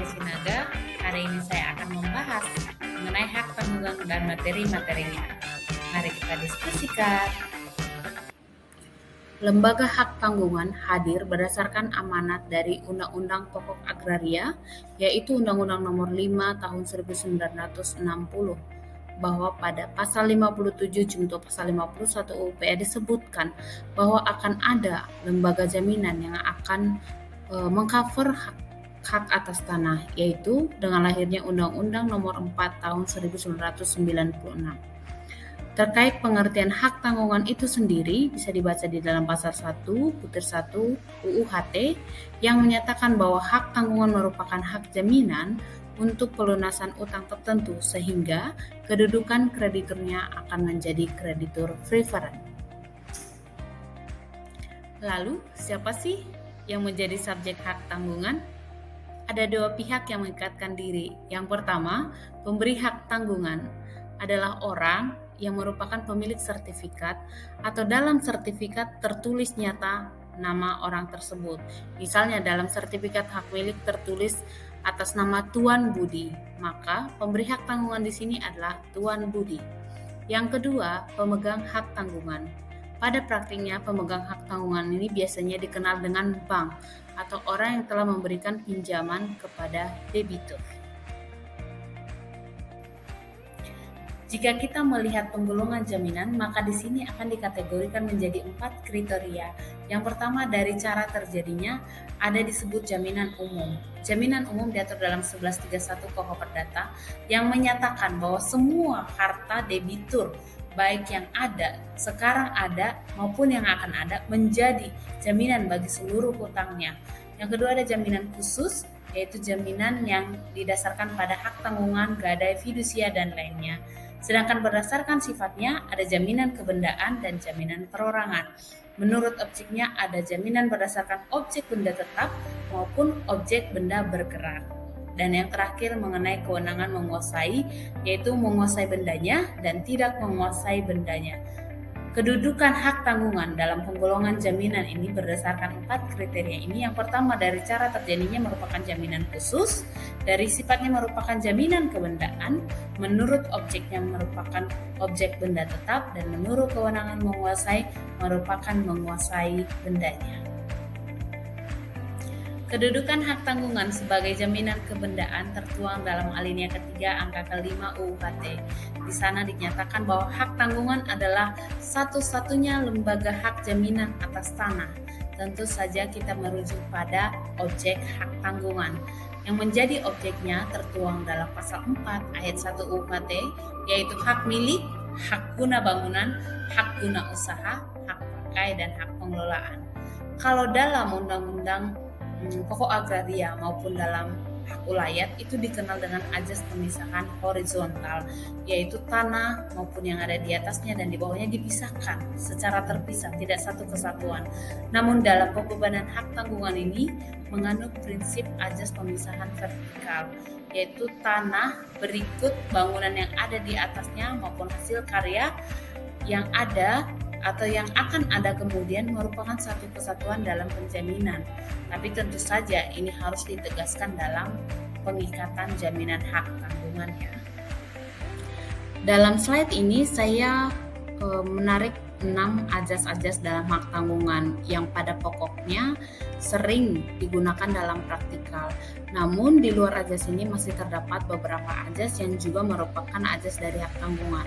Satria Sinaga. Hari ini saya akan membahas mengenai hak tanggungan dan materi-materinya. Mari kita diskusikan. Lembaga hak tanggungan hadir berdasarkan amanat dari Undang-Undang Pokok Agraria, yaitu Undang-Undang Nomor 5 Tahun 1960, bahwa pada pasal 57 junto pasal 51 UU PA disebutkan bahwa akan ada lembaga jaminan yang akan mengcover hak atas tanah, yaitu dengan lahirnya Undang-Undang Nomor 4 Tahun 1996. Terkait pengertian hak tanggungan itu sendiri bisa dibaca di dalam pasal 1 UU HT yang menyatakan bahwa hak tanggungan merupakan hak jaminan untuk pelunasan utang tertentu sehingga kedudukan krediturnya akan menjadi kreditur preferred. Lalu, siapa sih yang menjadi subjek hak tanggungan? Ada dua pihak yang mengikatkan diri. Yang pertama, pemberi hak tanggungan adalah orang yang merupakan pemilik sertifikat atau dalam sertifikat tertulis nyata nama orang tersebut. Misalnya dalam sertifikat hak milik tertulis atas nama Tuan Budi, maka pemberi hak tanggungan di sini adalah Tuan Budi. Yang kedua, pemegang hak tanggungan. Pada praktiknya, pemegang hak tanggungan ini biasanya dikenal dengan bank atau orang yang telah memberikan pinjaman kepada debitur. Jika kita melihat penggolongan jaminan, maka di sini akan dikategorikan menjadi 4 kriteria. Yang pertama, dari cara terjadinya ada disebut jaminan umum. Jaminan umum diatur dalam 1131 KUH Perdata yang menyatakan bahwa semua harta debitur baik yang ada, sekarang ada maupun yang akan ada menjadi jaminan bagi seluruh hutangnya. Yang kedua ada jaminan khusus, yaitu jaminan yang didasarkan pada hak tanggungan, gadai, fidusia, dan lainnya. Sedangkan berdasarkan sifatnya ada jaminan kebendaan dan jaminan perorangan. Menurut objeknya ada jaminan berdasarkan objek benda tetap maupun objek benda bergerak. Dan yang terakhir mengenai kewenangan menguasai, yaitu menguasai bendanya dan tidak menguasai bendanya. Kedudukan hak tanggungan dalam penggolongan jaminan ini berdasarkan 4 kriteria ini. Yang pertama, dari cara terjadinya merupakan jaminan khusus, dari sifatnya merupakan jaminan kebendaan, menurut objeknya merupakan objek benda tetap, dan menurut kewenangan menguasai merupakan menguasai bendanya. Kedudukan hak tanggungan sebagai jaminan kebendaan tertuang dalam alinea ketiga angka ke-5 UU HT. Di sana dinyatakan bahwa hak tanggungan adalah satu-satunya lembaga hak jaminan atas tanah. Tentu saja kita merujuk pada objek hak tanggungan. Yang menjadi objeknya tertuang dalam pasal 4 ayat 1 UU HT, yaitu hak milik, hak guna bangunan, hak guna usaha, hak pakai, dan hak pengelolaan. Kalau dalam undang-undang pokok agraria maupun dalam hak ulayat itu dikenal dengan ajas pemisahan horizontal, yaitu tanah maupun yang ada di atasnya dan di bawahnya dipisahkan secara terpisah, tidak satu kesatuan. Namun dalam pembebanan hak tanggungan ini menganut prinsip ajas pemisahan vertikal, yaitu tanah berikut bangunan yang ada di atasnya maupun hasil karya yang ada atau yang akan ada kemudian merupakan satu kesatuan dalam penjaminan. Tapi tentu saja ini harus ditegaskan dalam pengikatan jaminan hak tanggungan ya. Dalam slide ini saya menarik 6 ajas-ajas dalam hak tanggungan yang pada pokoknya sering digunakan dalam praktikal. Namun di luar ajas ini masih terdapat beberapa ajas yang juga merupakan ajas dari hak tanggungan.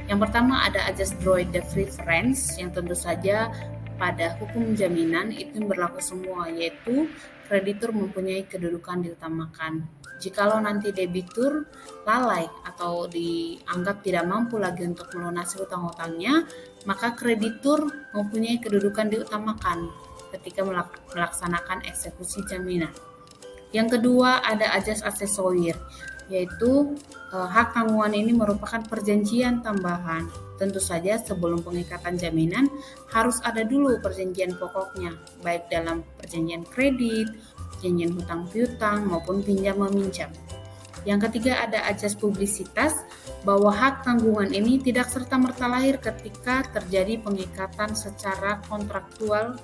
Yang pertama ada ajas droit de préférence yang tentu saja pada hukum jaminan itu berlaku semua, yaitu kreditur mempunyai kedudukan diutamakan. Jikalau nanti debitur lalai atau dianggap tidak mampu lagi untuk melunasi hutang-hutangnya, maka kreditur mempunyai kedudukan diutamakan ketika melaksanakan eksekusi jaminan. Yang kedua ada ajas aksesorir, yaitu hak tanggungan ini merupakan perjanjian tambahan. Tentu saja sebelum pengikatan jaminan harus ada dulu perjanjian pokoknya, baik dalam perjanjian kredit, perjanjian hutang piutang maupun pinjam meminjam. Yang ketiga ada ajas publisitas, bahwa hak tanggungan ini tidak serta-merta lahir ketika terjadi pengikatan secara kontraktual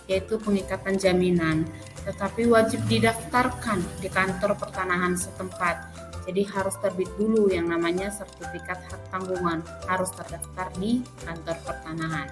yaitu pengikatan jaminan, tetapi wajib didaftarkan di kantor pertanahan setempat. Jadi harus terbit dulu yang namanya sertifikat hak tanggungan, harus terdaftar di kantor pertanahan.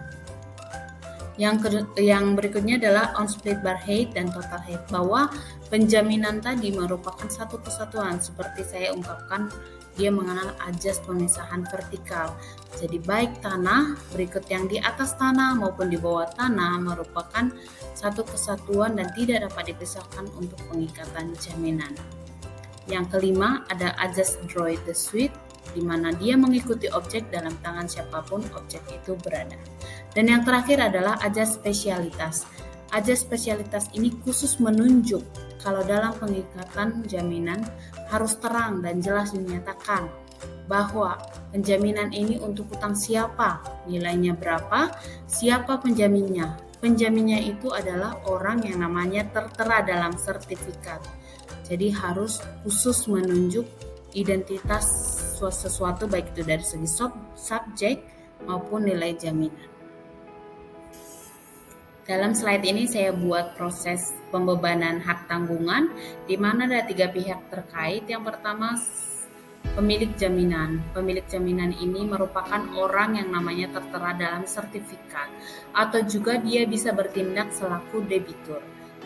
Yang berikutnya adalah on split bar height dan total height, bahwa penjaminan tadi merupakan satu kesatuan. Seperti saya ungkapkan, dia mengenal ajas pemisahan vertikal. Jadi baik tanah, berikut yang di atas tanah maupun di bawah tanah merupakan satu kesatuan dan tidak dapat dipisahkan untuk pengikatan jaminan. Yang kelima ada ajas droit de suite, di mana dia mengikuti objek dalam tangan siapapun objek itu berada. Dan yang terakhir adalah ajas spesialitas. Ajas spesialitas ini khusus menunjuk kalau dalam pengikatan jaminan harus terang dan jelas dinyatakan bahwa penjaminan ini untuk hutang siapa, nilainya berapa, siapa penjaminnya. Penjaminnya itu adalah orang yang namanya tertera dalam sertifikat. Jadi harus khusus menunjuk identitas sesuatu baik itu dari segi subjek maupun nilai jaminan. Dalam slide ini saya buat proses pembebanan hak tanggungan di mana ada 3 pihak terkait. Yang pertama pemilik jaminan. Pemilik jaminan ini merupakan orang yang namanya tertera dalam sertifikat atau juga dia bisa bertindak selaku debitur.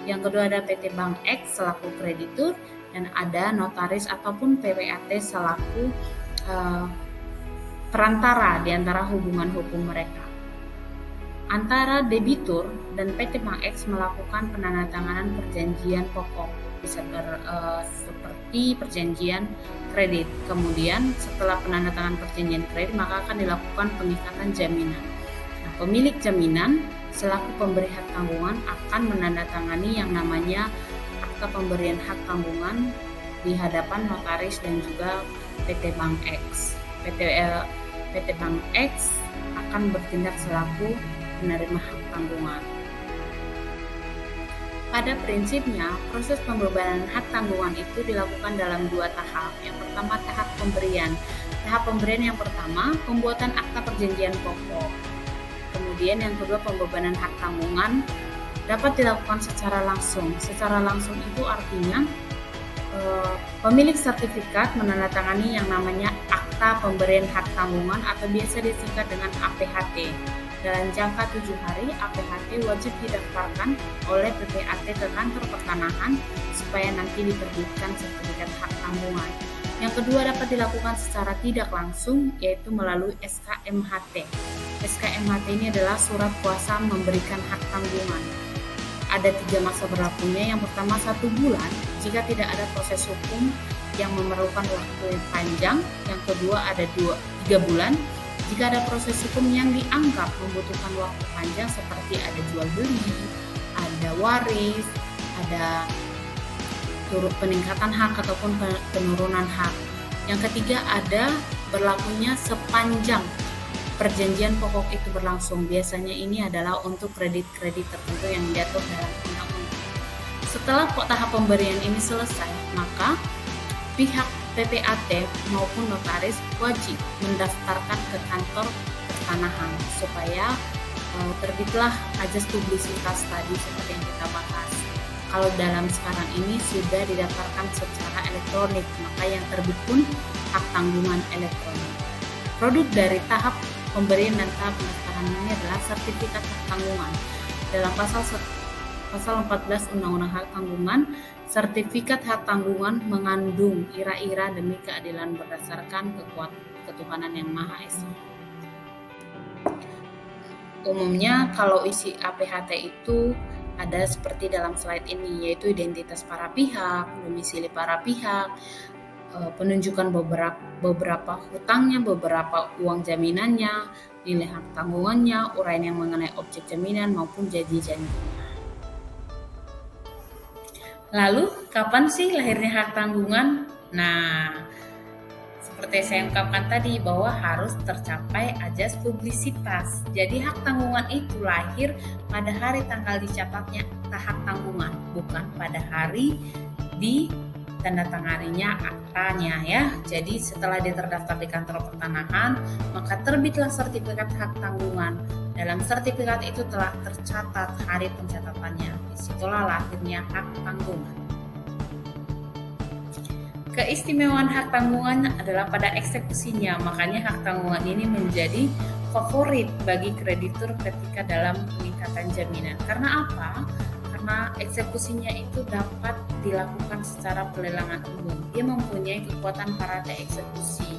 Yang kedua ada PT Bank X selaku kreditur dan ada notaris ataupun PPAT selaku perantara di antara hubungan hukum mereka. Antara debitur dan PT Bank X melakukan penandatanganan perjanjian pokok, bisa seperti perjanjian kredit. Kemudian setelah penandatanganan perjanjian kredit maka akan dilakukan pengikatan jaminan. Nah, pemilik jaminan selaku pemberi hak tanggungan akan menandatangani yang namanya akta pemberian hak tanggungan di hadapan notaris dan juga PT Bank X. PT Bank X akan bertindak selaku penerima hak tanggungan. Pada prinsipnya, proses pembebanan hak tanggungan itu dilakukan dalam 2 tahap. Yang pertama tahap pemberian. Tahap pemberian yang pertama, pembuatan akta perjanjian pokok. Kemudian yang kedua, pembebanan hak tanggungan dapat dilakukan secara langsung. Secara langsung itu artinya pemilik sertifikat menandatangani yang namanya akta pemberian hak tanggungan atau biasa disingkat dengan APHT. Dalam jangka 7 hari, APHT wajib didaftarkan oleh PPAT ke kantor pertanahan supaya nanti diterbitkan sertifikat hak tanggungan. Yang kedua dapat dilakukan secara tidak langsung, yaitu melalui SKMHT. SKMHT ini adalah surat kuasa memberikan hak tanggungan. Ada 3 masa berlakunya. Yang pertama 1 bulan jika tidak ada proses hukum yang memerlukan waktu yang panjang. Yang kedua ada 3 bulan jika ada proses hukum yang dianggap membutuhkan waktu panjang seperti ada jual beli, ada waris, ada turut peningkatan hak ataupun penurunan hak. Yang ketiga ada berlakunya sepanjang perjanjian pokok itu berlangsung. Biasanya ini adalah untuk kredit-kredit tertentu yang diatur dalam undang-undang. Setelah tahap pemberian ini selesai, maka pihak PPAT maupun notaris wajib mendaftarkan ke kantor pertanahan supaya terbitlah ajas publisitas tadi seperti yang kita bahas. Kalau dalam sekarang ini sudah didaftarkan secara elektronik, maka yang terbit pun hak tanggungan elektronik. Produk dari tahap pemberian dan tahap pendaftaran ini adalah sertifikat hak tanggungan. Dalam pasal 14 Undang-Undang Hak Tanggungan, sertifikat hak tanggungan mengandung ira-ira demi keadilan berdasarkan ketuhanan yang Maha Esa. Umumnya kalau isi APHT itu ada seperti dalam slide ini, yaitu identitas para pihak, domisili para pihak, penunjukan beberapa hutangnya, beberapa uang jaminannya, nilai hak tanggungannya, uraian yang mengenai objek jaminan maupun janji-janjinya. Lalu, kapan sih lahirnya hak tanggungan? Nah, seperti saya ungkapkan tadi bahwa harus tercapai ajas publisitas. Jadi hak tanggungan itu lahir pada hari tanggal dicatatnya hak tanggungan, bukan pada hari di tanda tanganinya aktanya ya. Jadi setelah dia terdaftar di kantor pertanahan, maka terbitlah sertifikat hak tanggungan. Dalam sertifikat itu telah tercatat hari pencatatannya. Disitulah lahirnya hak tanggungan. Keistimewaan hak tanggungan adalah pada eksekusinya, makanya hak tanggungan ini menjadi favorit bagi kreditur ketika dalam peningkatan jaminan. Karena apa? Karena eksekusinya itu dapat dilakukan secara pelelangan umum. Dia mempunyai kekuatan parate eksekusi.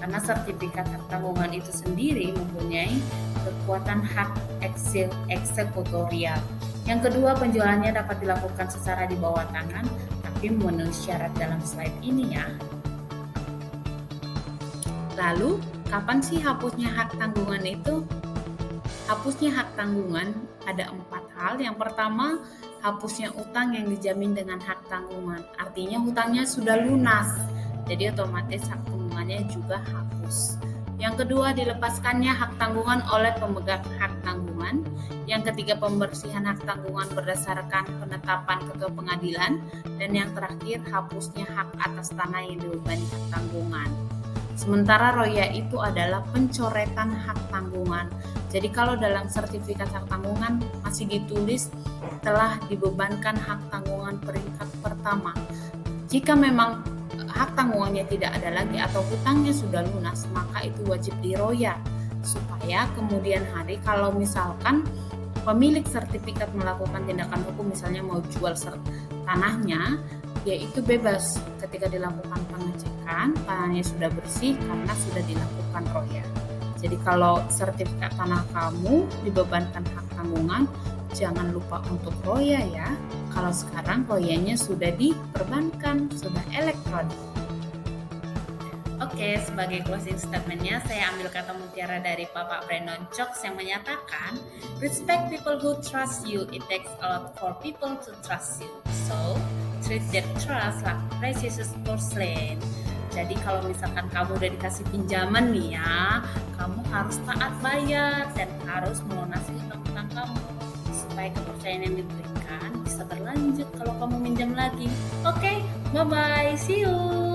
Karena sertifikat hak tanggungan itu sendiri mempunyai kekuatan hak eksekutorial. Yang kedua, penjualannya dapat dilakukan secara di bawah tangan, tapi memenuhi syarat dalam slide ini ya. Lalu, kapan sih hapusnya hak tanggungan itu? Hapusnya hak tanggungan ada 4 hal. Yang pertama, hapusnya utang yang dijamin dengan hak tanggungan. Artinya hutangnya sudah lunas, jadi otomatis hak tanggungannya juga hapus. Yang kedua, dilepaskannya hak tanggungan oleh pemegang hak tanggungan. Yang ketiga, pembersihan hak tanggungan berdasarkan penetapan ketua pengadilan. Dan yang terakhir, hapusnya hak atas tanah yang dibebani hak tanggungan. Sementara roya itu adalah pencoretan hak tanggungan. Jadi kalau dalam sertifikat hak tanggungan masih ditulis telah dibebankan hak tanggungan peringkat pertama. Jika memang hak tanggungannya tidak ada lagi atau hutangnya sudah lunas, maka itu wajib diroya supaya kemudian hari kalau misalkan pemilik sertifikat melakukan tindakan hukum, misalnya mau jual tanahnya, dia itu bebas ketika dilakukan pengecekan, tanahnya sudah bersih karena sudah dilakukan roya. Jadi kalau sertifikat tanah kamu dibebankan hak tanggungan, jangan lupa untuk roya ya. Kalau sekarang royanya sudah diperbankan, sudah elektronik. Oke, sebagai closing statementnya, saya ambil kata mutiara dari Bapak Brandon Cox yang menyatakan, respect people who trust you. It takes a lot for people to trust you. So, treat their trust like precious porcelain. Jadi kalau misalkan kamu udah dikasih pinjaman nih ya, kamu harus taat bayar dan harus melunasi utang-utang kamu supaya kepercayaan yang diberikan bisa berlanjut kalau kamu minjam lagi. Oke, bye-bye, see you.